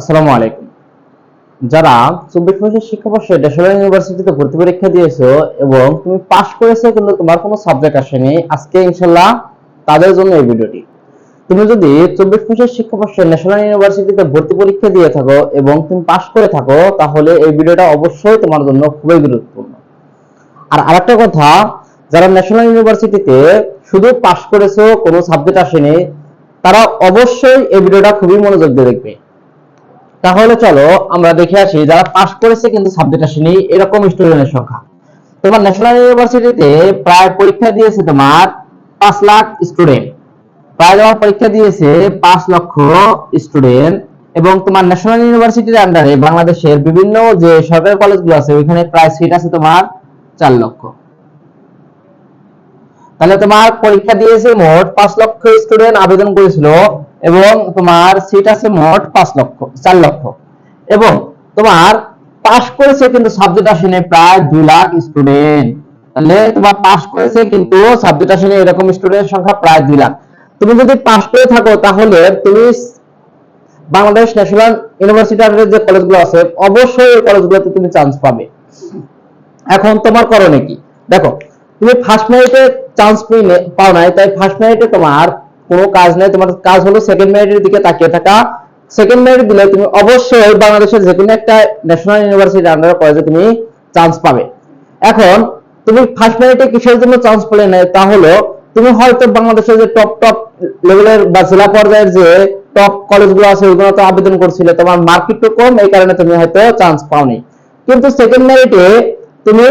আসসালামু আলাইকুম। যারা 24 বছর শিক্ষাবর্ষে ন্যাশনাল ইউনিভার্সিটিতে ভর্তি পরীক্ষা দিয়েছো এবং তুমি পাশ করেছো কিন্তু তোমার কোনো সাবজেক্ট আসেনি, আজকে ইনশাআল্লাহ তাদের জন্য এই ভিডিওটি। তুমি যদি 24 বছর শিক্ষাবর্ষে ন্যাশনাল ইউনিভার্সিটিতে ভর্তি পরীক্ষা দিয়ে থাকো এবং তুমি পাশ করে থাকো, তাহলে এই ভিডিওটা অবশ্যই তোমার জন্য খুবই গুরুত্বপূর্ণ। আর আরেকটা কথা, যারা ন্যাশনাল ইউনিভার্সিটিতে শুধু পাশ করেছো, কোনো সাবজেক্ট আসেনি, তারা অবশ্যই এই ভিডিওটা খুবই মনোযোগ দিয়ে দেখবে। তাহলে চলো আমরা দেখে আসি যারা পাশ করেছে কিন্তু সাবজেক্ট আসেনি এরকম স্টুডেন্টের সংখ্যা। তোমার ন্যাশনাল ইউনিভার্সিটিতে প্রায় পরীক্ষা দিয়েছে তোমার 5 লাখ স্টুডেন্ট, প্রায় তোমার পরীক্ষা দিয়েছে 5 লক্ষ স্টুডেন্ট। এবং তোমার ন্যাশনাল ইউনিভার্সিটির আন্ডারে বাংলাদেশের বিভিন্ন যে সরকারি কলেজগুলো আছে ওইখানে প্রায় সিট আছে তোমার 4 লক্ষ। তাহলে তোমার পরীক্ষা দিয়েছে মোট 5 লক্ষ স্টুডেন্ট আবেদন করেছিল এবং তোমার সিট আছে মোট 4 লক্ষ। এবং তোমার পাস করেছে কিন্তু সাবজেক্ট আসেনি প্রায় 2 লাখ স্টুডেন্ট। তাহলে তোমার পাস করেছে কিন্তু সাবজেক্ট আসেনি এরকম স্টুডেন্টের সংখ্যা প্রায় 2 লাখ। তুমি যদি পাস করে থাকো তাহলে তুমি বাংলাদেশ ন্যাশনাল ইউনিভার্সিটির যে কলেজগুলো আছে অবশ্যই এই কলেজগুলোতে তুমি চান্স পাবে। এখন তোমার করণীয় কি? দেখো, তুমি ফার্স্ট মেরিটে চান্স পাও নাই, তাই ফার্স্ট মেরিটে তোমার কোনো কাজ নেই। তোমার কাজ হলো সেকেন্ড মেরিটের দিকে তাকিয়ে থাকা। সেকেন্ড মেরিট দিলে তুমি অবশ্যই বাংলাদেশের যে কোনো একটা ন্যাশনাল ইউনিভার্সিটির আন্ডার কলেজে তুমি চান্স পাবে। এখন তুমি ফার্স্ট মেরিটে কিসের জন্য চান্স পেলে না, তা হলো তুমি হয়তো বাংলাদেশের যে টপ লেভেলের বা জেলা পর্যায়ের যে টপ কলেজগুলো আছে ওইগুলোতে আবেদন করছিলে, তোমার মার্ক একটু কম, এই কারণে তুমি হয়তো চান্স পাওনি। কিন্তু সেকেন্ড মেরিটে তুমি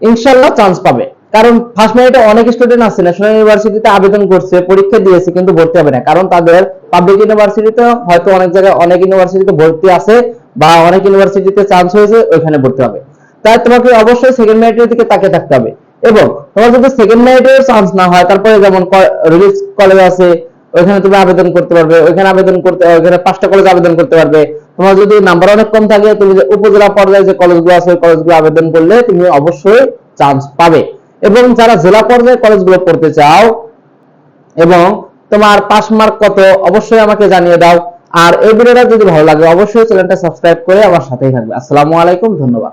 ইনশাআল্লাহ চান্স পাবে। কারণ ফার্স্ট মেরিটে অনেক স্টুডেন্ট আছে ন্যাশনাল ইউনিভার্সিটিতে আবেদন করছে, পরীক্ষা দিয়েছে কিন্তু ভর্তি হবে না, কারণ তাদের পাবলিক ইউনিভার্সিটিতে হয়তো অনেক জায়গায় অনেক ইউনিভার্সিটিতে ভর্তি আছে বা অনেক ইউনিভার্সিটিতে চান্স হয়েছে, ওইখানে ভর্তি হবে। তাই তোমাকে অবশ্যই সেকেন্ড মেরিটের দিকে তাকিয়ে থাকতে হবে। এবং তোমার যদি সেকেন্ড মেরিটে চান্স না হয়, তারপরে যেমন রিলিজ কলেজ আছে ওইখানে তুমি আবেদন করতে পারবে, ওইখানে 5টা কলেজ আবেদন করতে পারবে। তোমার যদি নাম্বার অনেক কম থাকে, তুমি যে উপজেলা পর্যায়ে যে কলেজগুলো আছে ওই কলেজগুলো আবেদন করলে তুমি অবশ্যই চান্স পাবে। এবং যারা জেলা পর্যায়ে কলেজগুলো পড়তে চাও এবং তোমার পাস মার্ক কত অবশ্যই আমাকে জানিয়ে দাও। আর এই ভিডিওটা যদি ভালো লাগে অবশ্যই চ্যানেলটা সাবস্ক্রাইব করে আমার সাথেই থাকবে। আসসালামু আলাইকুম, ধন্যবাদ।